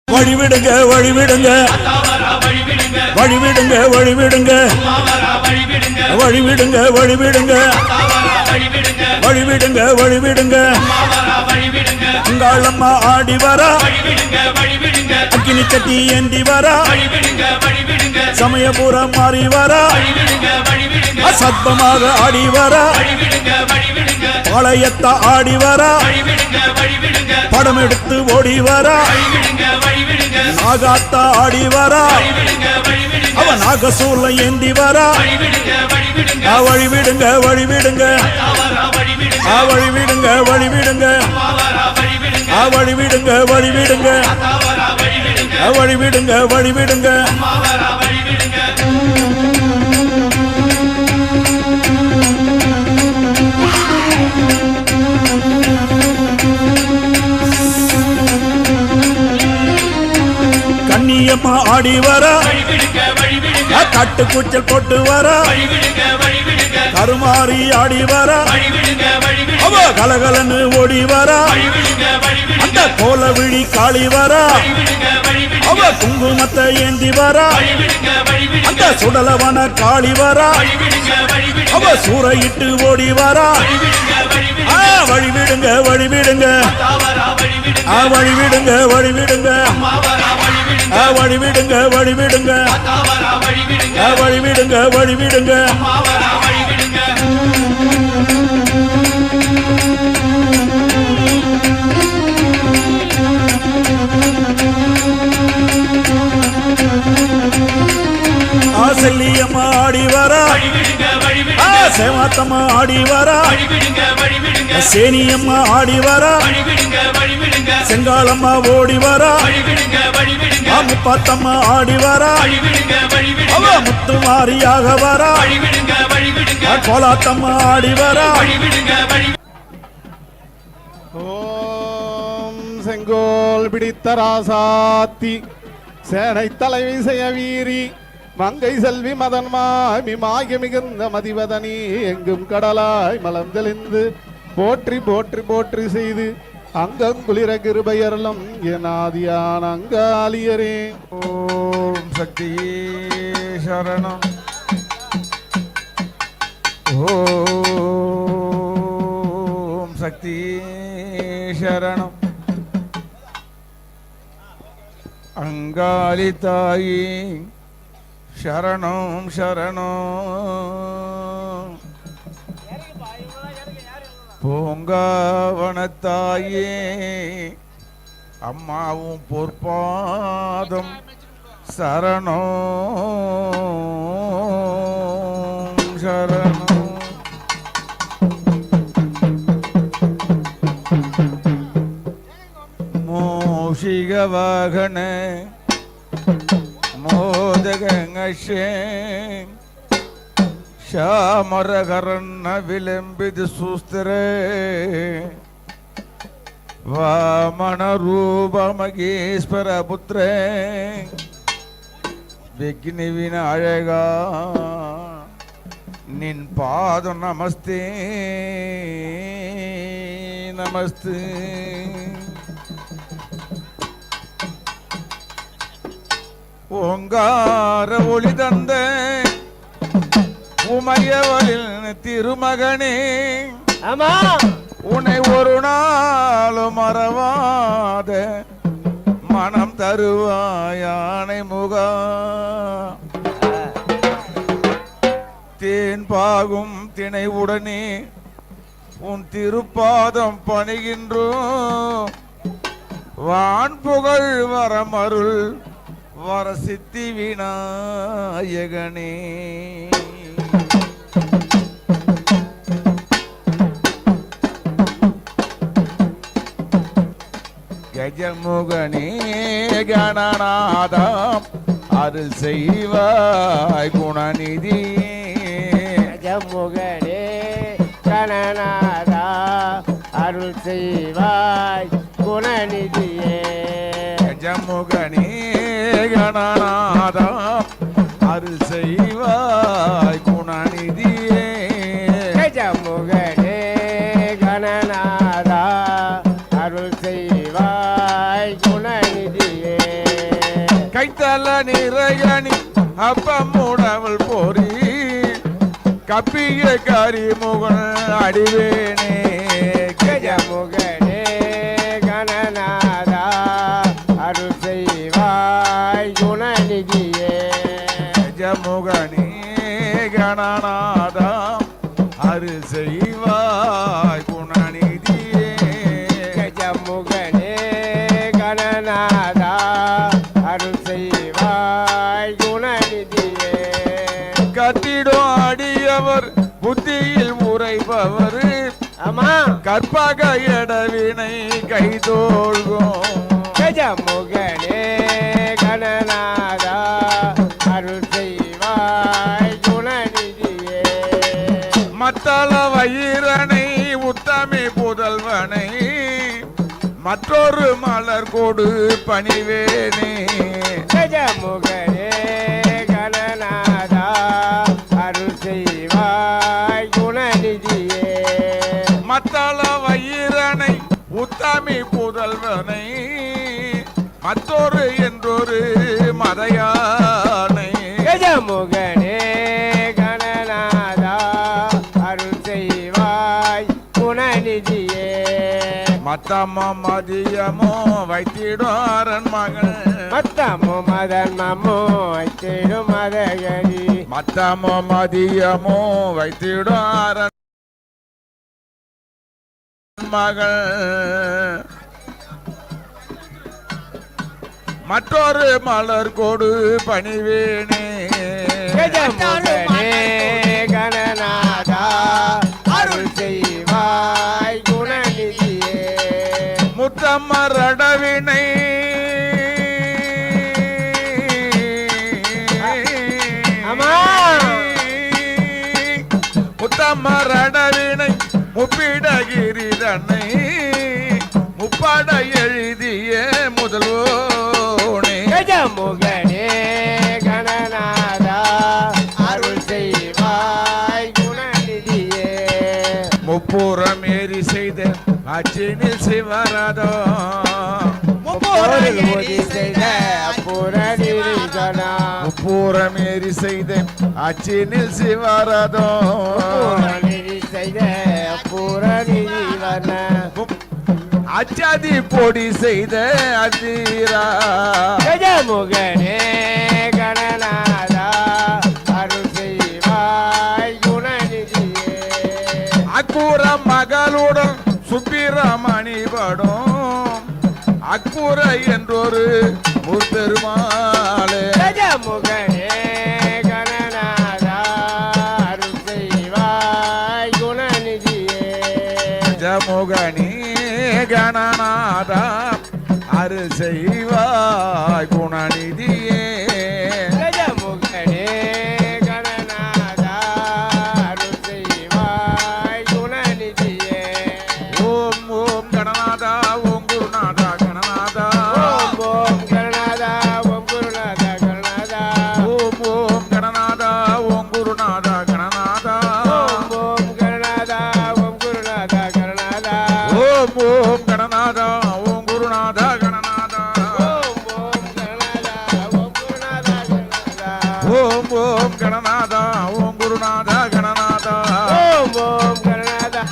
வழிவிடுங்க வழிவிடுங்க வழிவிடுங்க வழிவிடுங்க வழிவிடுங்க வழிவிடுங்க வழிவிடுங்க வழிவிடுங்க அங்காளம்மா ஆடி வரா அக்கினி கட்டி ஏந்தி வரா சமயபுரம் மாறி வரா அசத்தமாக ஆடி வரா பாளையத்த ஆடி வரா படம் எடுத்து ஓடி வரா நாகாத்தா ஆடி வரா அவ நாகசூல ஏந்தி வரா வழிவிடுங்க வழிவிடுங்க வழிவிடுங்க வழிவிடுங்க வழிவிடுங்க வழிவிடுங்க வழிவிடுங்க வழிவிடுங்க கண்ணியம்மா ஆடி வரா கட்டு கூச்சல் போட்டு வரா கருமாறி ஆடி வரா அவ கலகலன்னு ஓடி வரா அந்த கோல விழி காளி வரா அவ குங்குமத்தை ஏந்தி வரா அந்த சுடலவன காளி வரா அவ சூறையிட்டு ஓடி வரா வழிவிடுங்க வழிவிடுங்க வழிவிடுங்க வழிவிடுங்க வழிவிடுங்க வழிவிடுங்க வழிவிடுங்க வழிவிடுங்க செல்லியம்மா ஆடி வரா சேவாத்தம்மா ஆடி வரா சேனியம்மா ஆடி வரா செங்காலம்மா ஓடி வரா முப்பாத்தம்மா ஆடி வரா அவ முத்துமாரியாக வரா கோலாத்தம்மா ஆடி வரா ஓம் செங்கோல் பிடித்த ராசாத்தி சேனை தலைவி செய்ய வீரி மங்கை செல்வி மதன் மாமி மாய மிகுந்த மதிவதனி எங்கும் கடலாய் மலர்ந்தெளிந்து போற்றி போற்றி போற்றி செய்து அங்கங்குளிர கிருபையரலம் என் ஆதியான அங்காளியரே. ஓம் சக்தி சரணம். ஓம் சக்தி சரணம். அங்காளி தாயி சரணம் சரணம். பூங்காவனத்தாயே அம்மாவும் பொற்பாதம் சரணம் சரணம். மூஷிக வாகன மோதகங்கஷே ಶ್ಯಾಮರಗರನ್ನ ವಿಲಂಬಿದ ಸುಸ್ತಿರೇ ವಾಮನ ರೂಪ ಮಗೇಶ್ವರ ಪುತ್ರೇ ವಿಘ್ನ ವಿನಾಯಕ ನಿನ್ ಪಾದ ನಮಸ್ತೆ ನಮಸ್ತೆ. ஓங்கார ஒளி தந்த உமையவளின் திருமகனே உன்னை ஒரு நாள் மறவாத மனம் தருவாயானை முகா. தேன் பாகும் திணை உடனே உன் திருப்பாதம் பணிகின்றோம். வான் புகழ் வரமருள் வர சித்தி விநாயகனே. கஜமுகனே கணநாதம் அருள் செய்வாய் குணநிதி. கஜமுகனே கணநாதா அருள் செய்வாய் குணநிதியே. கஜமுகனே கணநாதம் அருள் செய்வாய் குணநிதியே. கஜமுகனே கணநாதா அருள் செய்வாய் குணநிதியே. கைத்தல நிறையணி அப்பம் உணவல் போரி கப்பிய கரிமுகன் அடிவேனே கஜமுகனே கணநாதா அருள் செய்வாய் குணநிதியே கஜமுகனே கணநாதா அரு செய்வாய் குணநிதியே கஜமுகனே கணநாதா அருள் செய்வாய் குணநிதியே கத்திடும் அடியவர் புத்தியில் உரைபவர் ஆமா கற்பக எடவினை கைதோழ்கும் கஜமுகனே கணநாதா அருள் செய்வாய் குணநிதியே மத்தள வயிரனை உத்தமி புதல்வனை மற்றொரு மலர் கொடு பணிவேனே கஜமுகனே கணநாதா அருள் செய்வாய் குணநிதியே மத்தள வயிரனை உத்தமி புதல்வனை மற்றொரு என்றொரு மதையானை கஜமுகனே கணநாதா அருள் செய்வாய் குணநிதியே மத்தம மதியமோ வைத்திடாரன் மகள் மத்தமோ மதன் மமோ ஐத்திடும் மதகரி மத்தமோ மதியமோ வைத்திடாரன் மகள் மற்றொரு மலர் கொடு பணிவேனே கஜமுகனே கணநாதா அருள் செய்வாய் குணநிதியே முத்தம்மரடவினை ஆமா முத்தம்மரடவினை முப்பிடகிரி தன்னை முப்பாட எழுதிய முதல்வோனே கஜமுகனே கணநாதா அருள் செய்வாய் குணநிதியே முப்புறம் ஏறி செய்த அச்சினில் சிவரதோ முப்போரில் உதவி செய்த புறநிரிசனா முப்புறம் ஏறி செய்த அச்சினில் சிவரதோ புறநிரி செய்த புறநிரிவன அச்சாதி பொடி செய்த அதிரா கஜமுகனே கணநாதா அருள் செய்வாய் குணநிதியே அக்கூர மகளுடன் சுப்பிரமணி படும் அக்கூர என்றொரு முற்பெருமாளே கஜமுகனே கணநாதா அருள் செய்வாய் குணநிதியே ஜமுகனி கணநாதா அரு செய்வாய் குணநிதியே கஜமுகனே கணநாதா அருள் செய்வாய் குணநிதியே ஓம் ஓம் கணநாதா ஓம் குருநாதா கணநாதா ஓம் ஓம் கணநாதா ஓம் குருநாதா கணநாதா ஓம் ஓம் கணநாதா ஓம் குருநாதா கணநாதா ஓம் ஓம் கணநாதா ஓம் குருநாதா கணநாதா ஓம் ஓம் கணநாதா ஓம் குருநாதா கணநாதா ஓம் ஓம் கணநாதா ஓம் குருநாதா கணநாதா ஓம் ஓம் கணநாதா ஓம் குருநாதா கணநாதா ஓம் ஓம் கணநாதா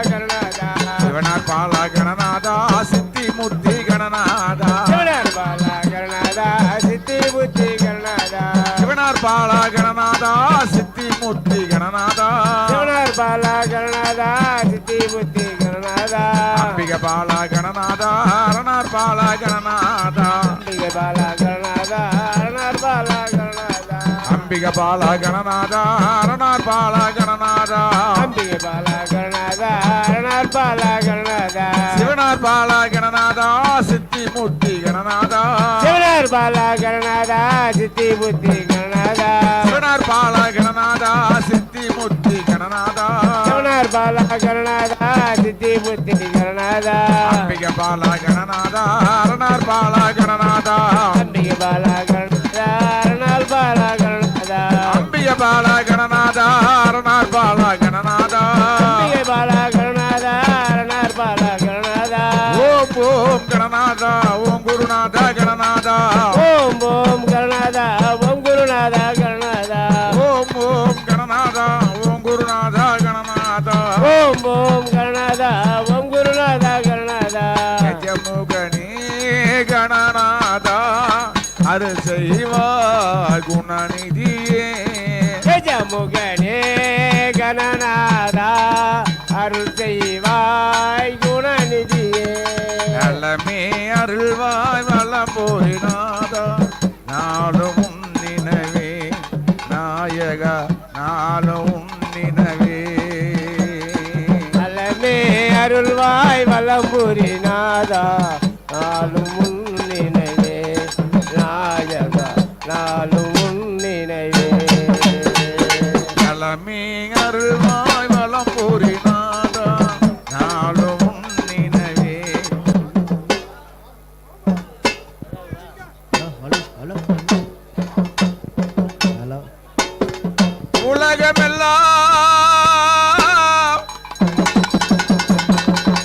கணநாதா சிவனார் பாலா கணநாதா சித்தி மூர்த்தி கணநாதா சிவனார் பாலா கணநாதா சித்தி புத்தி கணநாதா சிவனார் பாலா கணநாதா சித்தி மூர்த்தி கணநாதா சிவனார் பாலா கணநாதா சித்தி புத்தி கணநாதா அம்பிக பாலா கணநாதா அரணார் பாலா கணநாதா அம்பிகை பாலா கணநாதா அரணார் பாலா கணநாதா அம்பிக பாலா கணநாதா அரணார் பாலா கணநாதா அம்பிகை பாலா கணநாதா அரணார் பாலா கணநாதா சிவனார் பாலா கணநாதா சித்தி மூர்த்தி கணநாதா சிவனார் பாலா கணநாதா சித்தி புத்தி கணநாதா சிவனார் பாலா கணநாதா சித்தி மூர்த்தி கணநாதா சிவனார் பாலா கணநாதா சித்தி புத்தி கணநாதா அம்பிக பாலா கணநாதா அரணார் பாலா கணநாதா அம்பிகை பாலா கணநாதா அரணார் பாலா கணநாதா அம்பிக பாலா கணநாதா அரணார் பாலா கணநாதா அம்பிகை பாலா கணநாதா அரணார் பாலா கணநாதா ஓம் ஓம் கணநாதா ஓம் குருநாதா கணநாதா கணநாதா அருள் செய்வாய் குணநிதியே கஜமுகனே கணநாதா அருள் செய்வாய் குணநிதியே நலமே அருள்வாய் வளம்பூரிநாதா நாளும் உன் நினைவே நாயகா நாளும் உன் நினைவே நலமே அருள்வாய் வலம்புரி நாதா நாளும் உன் நினைவே நாயகா நாளும் உன் நினைவே நலமே அருள்வாய் வளம்பூரிநாதா நாளும் உன் நினைவே உலகமெல்லாம்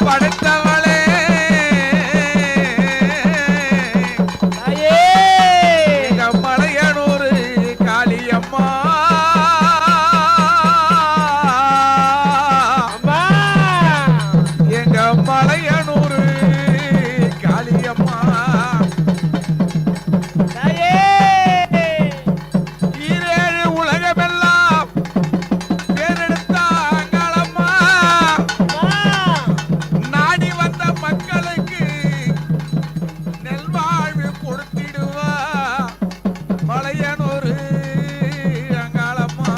படைத்தவளே தாயே எங்க மலையனூர் காளியம்மா அம்மா எங்க மலையனூர் காளியம்மா தாயே ஈரேழு உலகமெல்லாம் பேரெடுத்தாங்களம்மா நாடி வந்த மக்களுக்கு நெல்வாழ்வு கொடுத்திடுவா மலையனூர் அங்காளம்மா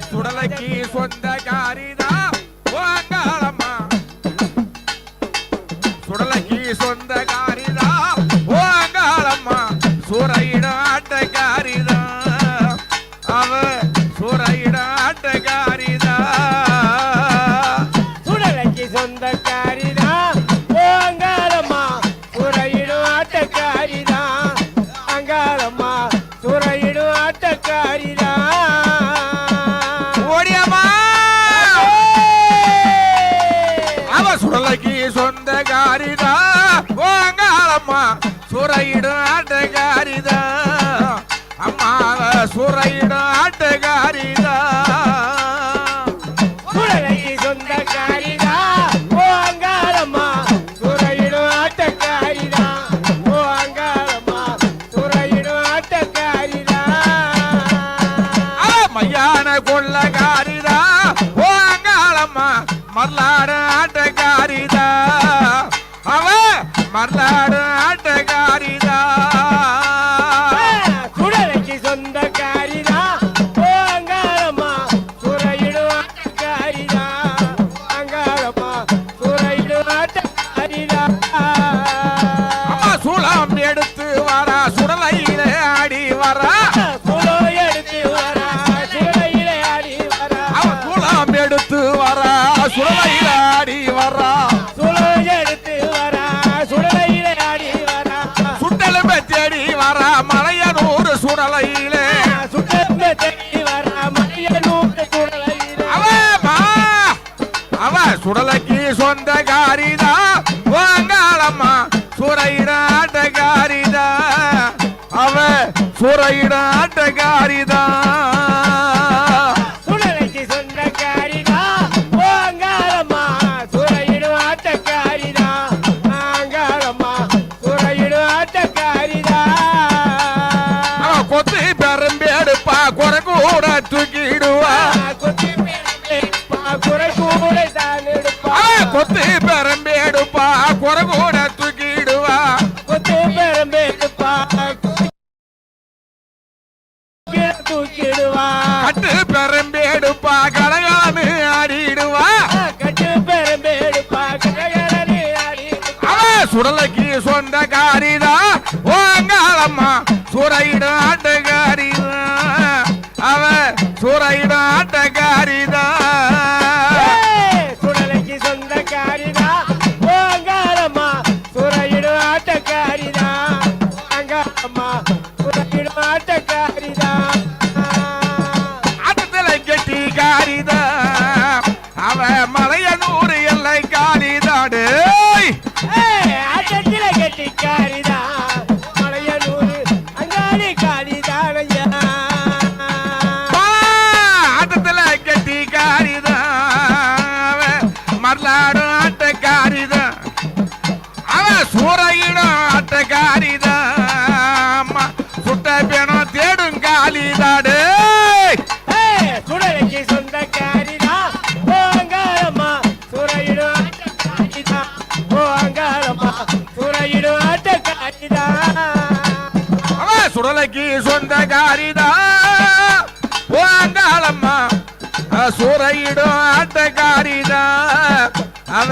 சுடலைக்கு சொந்த காரிதா அங்காளம்மா சுடலைக்கு சொந்த காரிதா அங்காளம்மா சூறையிட ஆட்டக்காரிதா அவ சூறையிட ஆட்டக்காரிதா சுடலைக்கு சொந்தக்காரிதா ஓ அங்காளம்மா சுரையிடும் ஆட்டக்காரிதா அங்காளம்மா சுரையிடும் ஆட்டக்காரிதா ஓடியம்மா அவ சுடலைக்கு சொந்த காரிதா அங்காளம்மா சூறையிட ஆட்டக்காரிதா அம்மா அவ சூறையிட ஆட்டக்காரிதா சுடலைக்கு சொந்தக்காரிதா ஓ அங்காளம்மா சுரையிடும் ஆட்டக்காரிதா ஓ அங்காளம்மா சுரையிடும் ஆட்டக்காரிதா மையான கொள்ளக்காரிதா அங்காளம்மா மல்லாட ஆட்டக்காரிதா அவ மல்லாட ஆட்டக்காரிதா சுடலைக்கு சொந்தக்காரிதா ஓ அங்காளம்மா சுரையிடும் ஆட்டக்காரிதா அங்காளம்மா சுரையிடும் ஆட்டக்காரிதா அம்மா சூளம் எடுத்து வரா சுடலையில ஆடி வரா சுலோ எடுத்து வரா சுரையிலே ஆடி வரா அவ சூளம் எடுத்து வரா சுடலையில ஆடி வரா சுலோ எடுத்து வரா சுடலையிலே ஆடி வரா சுட்டெலும்பை தேடி வரா மலையனூர் சுடலையிலே சுட்டெலும்பை தேடி வரா மலையனூர் சுடலையிலே அவ சுடலைக்கு சொந்த காரிதா அங்காளம்மா சூறையிட ஆட்டக்காரிதா அவ சூறையிட ஆட்டக்காரிதா சுடலைக்கு சொந்தக்காரிதா ஓ அங்காளம்மா சுரையிடும் ஆட்டக்காரிதா அங்காளம்மா சுரையிடும் ஆட்டக்காரிதா அவ கொத்து பெரும்பேடுப்பா குறை கூட தூக்கிடுவா கொத்தி குறை கூட தான் எடுப்பா கொத்து பெரும்பேடுப்பா குறை கூட தூக்கிடுவா கொத்தி பெரும்பு எடுப்பா தூக்கிடுவா கட்டு பெரும்பேடுப்பா கலகாமு ஆடிடுவா கட்டு பெரும்பு எடுப்பா கடைகளே ஆடி அவ சுடலைக்கு சொந்த காரிதா அங்காளம்மா சூறையிட ஆட்டக்காரிதா அவ சூறையிட ஆட்டக்காரிதா சுடலைக்கு சொந்தக்காரிதா ஓ அங்காளம்மா சுரையிடும் ஆட்டக்காரிதா அங்காளம்மா சுரையிடும் ஆட்டக்காரிதா ஆட்டத்துல கெட்டி காரிதா அவ மலையனூர் எல்லை காரிதாடு ஆட்டத்தில கெட்டிக்காரிதா மலையனூர் அங்காளி காரிதானையா ஆட்டத்துல கெட்டி காரிதா சுடலைக்கு சொந்தக்காரிதா ஓ அங்காளம்மா சூறையிடும் ஆட்டக்காரிதா அவ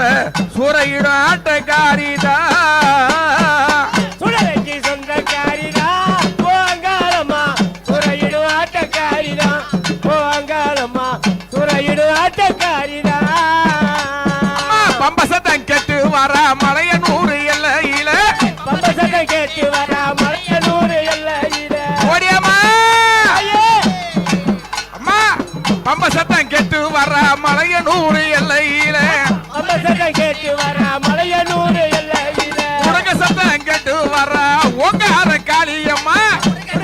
சூறையிடும் ஆட்டக்காரிதா சுடலைக்கு சொந்தக்காரிதா ஓ அங்காளம்மா சூறையிடும் ஆட்டக்காரிதா ஓ அங்காளம்மா சூறையிடும் ஆட்டக்காரிதா பம்பசத்தம் கெட்டு வர மலையனூர் எல்லையில பம்பசத்தம் கேட்டு வர மலையனூர் எல்லையில ஓடியம்மா அம்மா பம்பசத்தம் கெட்டு வர மலையனூர் எல்லையில பம்பசத்தம் கேட்டு வர மலையனூர் எல்லையில உலக சத்தம் கெட்டு வர உங்கார காளியம்மா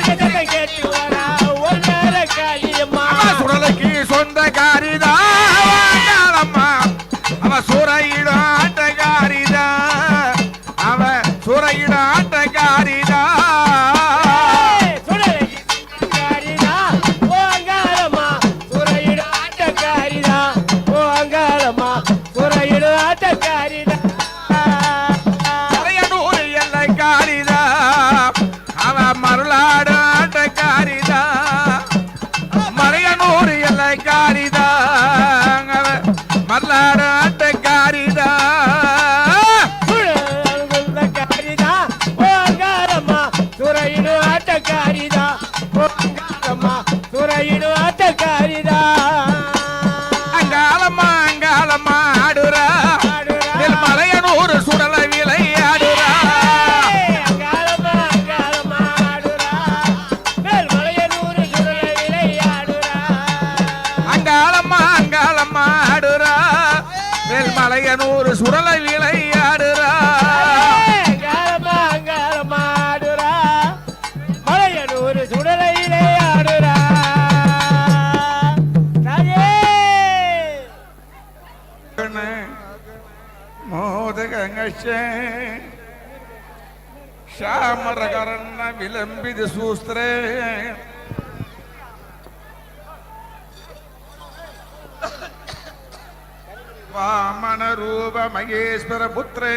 சத்தம் கேட்டு வர ஒன்னர காளியம்மா சுடலைக்கு சொந்தக்காரிதா அம்மா அவ சூறையிடும் ஆட்டக்காரிதா அவ சூறையிடும் ஆட்டக்காரிதா சுடலைக்கு சொந்தக்காரிதா ஓ அங்காளம்மா சூறையிடும் ஆட்டக்காரிதா ஓ அங்காளம்மா சூறையிடும் ஆட்டக்காரிதா மலையனூர் எல்லை காரிதா அவ மருளாடு ஆட்டக்காரிதா மலையனூர் எல்லை காரிதா அவ மருளாடு ஆட்டக்காரிதா சொந்தக்காரிதா ஓ அங்காளம்மா சூறையிடும் ஆட்டக்காரிதா ஓ அங்காளம்மா சூறையிடும் ஆட்டக்காரிதா அங்காளம்மா அங்காளம்மா ஆடுறா என் மலையனூர் சுடல விளையாடுறா அங்காளம்மா அங்காளம்மா ஆடுறா மேல் மலையனூர் சுடலை விளையாடுறா அங்காளம்மா அங்காளம்மா ஆடுறா மேல் மலையனூர் சுடல விளையாடுறா அங்காளம்மா அங்காளம்மா ஆடுறா மலையனூர் சுடலையிலே ஆடுறா தாயே ಮೋದಗಂಗಶ ಶ್ಯಾಮರಗರನ್ನ ವಿಲಂಬಿದ ಸೂಸ್ತ್ರೆ ವಾಮನ ರೂಪ ಮಹೇಶ್ವರ ಪುತ್ರೇ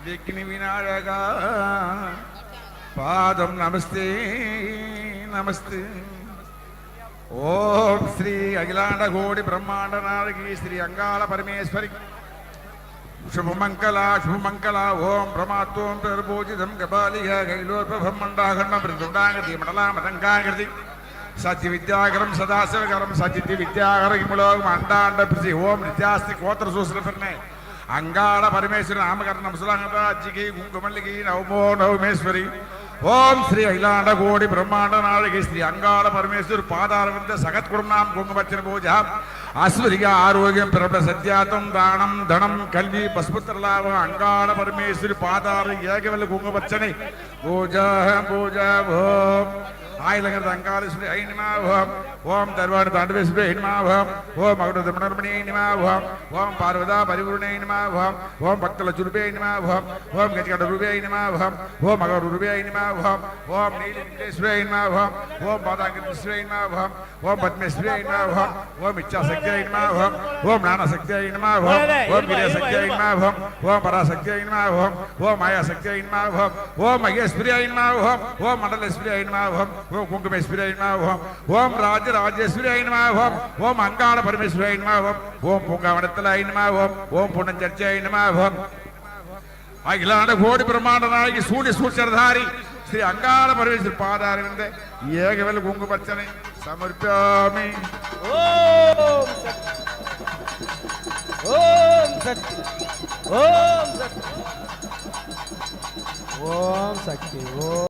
ವಿಘ್ನ ವಿನಾಯಕ ಪಾದಂ ನಮಸ್ತೆ ನಮಸ್ತೆ ಓಂ ಶ್ರೀ ಅಖಿಲಾಂಡ ಕೋಟಿ ಬ್ರಹ್ಮಾಂಡ ನಾಯಕಿ ಶ್ರೀ ಅಂಗಾಳ ಪರಮೇಶ್ವರಿ ಶುಭಮಂಗಲ ಓಂ ಪ್ರಮಾತ್ವಂ ಪ್ರಭೋಜಿತಂ ಕಪಾಲಿಯ ಕೈಲೋರ್ಭ್ರಹ್ಮಂಡಾಖಂಡ ಮೃದುಂಡಾಗತಿ ಮಡಲಾಮತಂಗಾಗತಿ ಸತ್ಯ ವಿದ್ಯಾಗರಂ ಸದಾಶಿವಗರಂ ಸತ್ಯ ವಿದ್ಯಾಗರ ಇಮುಲೋಗ ಅಂಡಾಂಡ ಪ್ರತಿ ಓಂ ನಿತ್ಯಾಸ್ತಿ ಕೋತ್ರ ಸೂಸ್ರಫರ್ನೆ ಅಂಗಾಳ ಪರಮೇಶ್ವರಿ ನಾಮಕರಣ ಮುಸಲಾಂಗರಾಜ್ಜಿಗೆ ಗುಂಗುಮಲ್ಲಿಗೆ ನವಮೋ ನವಮೇಶ್ವರಿ ಓಂ ಶ್ರೀ ಅಖಿಲಾಂಡ ಕೋಟಿ ಬ್ರಹ್ಮಾಂಡ ನಾಯಕಿ ಶ್ರೀ ಅಂಗಾಳ ಪರಮೇಶ್ವರಿ ಪಾದಾರವಿಂದ ಸಗತ್ ಕುರುನಾಂ ಕುಂಗುಮಚ್ಚನ ಪೂಜ ಆಸ್ವರಿಗ ಆರೋಗ್ಯಂ ಪ್ರಬಲ ಸತ್ಯಾತಂ ದಾನಂ ಧನಂ ಕಲ್ವಿ ಪಸ್ಪುತ್ರ ಲಾಭ ಅಂಗಾಳ ಪರಮೇಶ್ವರಿ ಪಾದಾರ ಏಕವೆಲ್ಲ ಕುಂಗುಮಚ್ಚನೆ ಪೂಜಾ ಪೂಜಾ ಓಂ ஆயிலங்கர் அங்காளேஸ்வரி ஐநிமாவோம் ஓம் தர்வாடு தாண்டவேஸ்வரி ஐநிமாவோம் ஓம் மகுட திருமணமணி ஐநிமாவோம் ஓம் பார்வதா பரிபூர்ண ஐநிமாவோம் ஓம் பக்தல சுருபே ஐநிமாவோம் ஓம் கஜகட ரூபே ஐநிமாவோம் ஓம் மகர ரூபே ஐநிமாவோம் ஓம் நீலி நிலேஸ்வரி ஐநிமாவோம் ஓம் பாதாங்கிரேஸ்வரி ஐநிமாவோம் ஓம் பத்மேஸ்வரி ஐநிமாவோம் ஓம் இச்சா சக்தி ஐநிமாவோம் ஓம் ஞான சக்தி ஐநிமாவோம் ஓம் கிரிய சக்தி ஐநிமாவோம் ஓம் பராசக்தி ஐநிமாவோம் ஓம் மாயா சக்தி ஐநிமாவோம் ஓம் மகேஸ்வரி ஐநிமாவோம் ஓம் மண்டலேஸ்வரி ஐநிமாவோம் ஓம் குங்குமேஸ்வரி ஐநிமாவோம் ஓம் ராஜராஜேஸ்வரி ஐநிமாவோம் ஓம் அங்காள பரமேஸ்வரி ஐநிமாவோம் ஓம் பூங்காவனத்தில் ஐநிமாவோம் ஓம் புண்ணஞ்சர்ச்சி ஐநிமாவோம் அகிலாண்ட கோடி பிரம்மாண்ட நாயகி சூடி சூழ்ச்சரதாரி ஸ்ரீ அங்காள பரமேஸ்வரி பாதாரவிந்த ஏகவெல் குங்குமர்ச்சனை சமர்ப்பியாமி ஓம் சக்தி ஓம் சக்தி ஓம் சக்தி ஓம்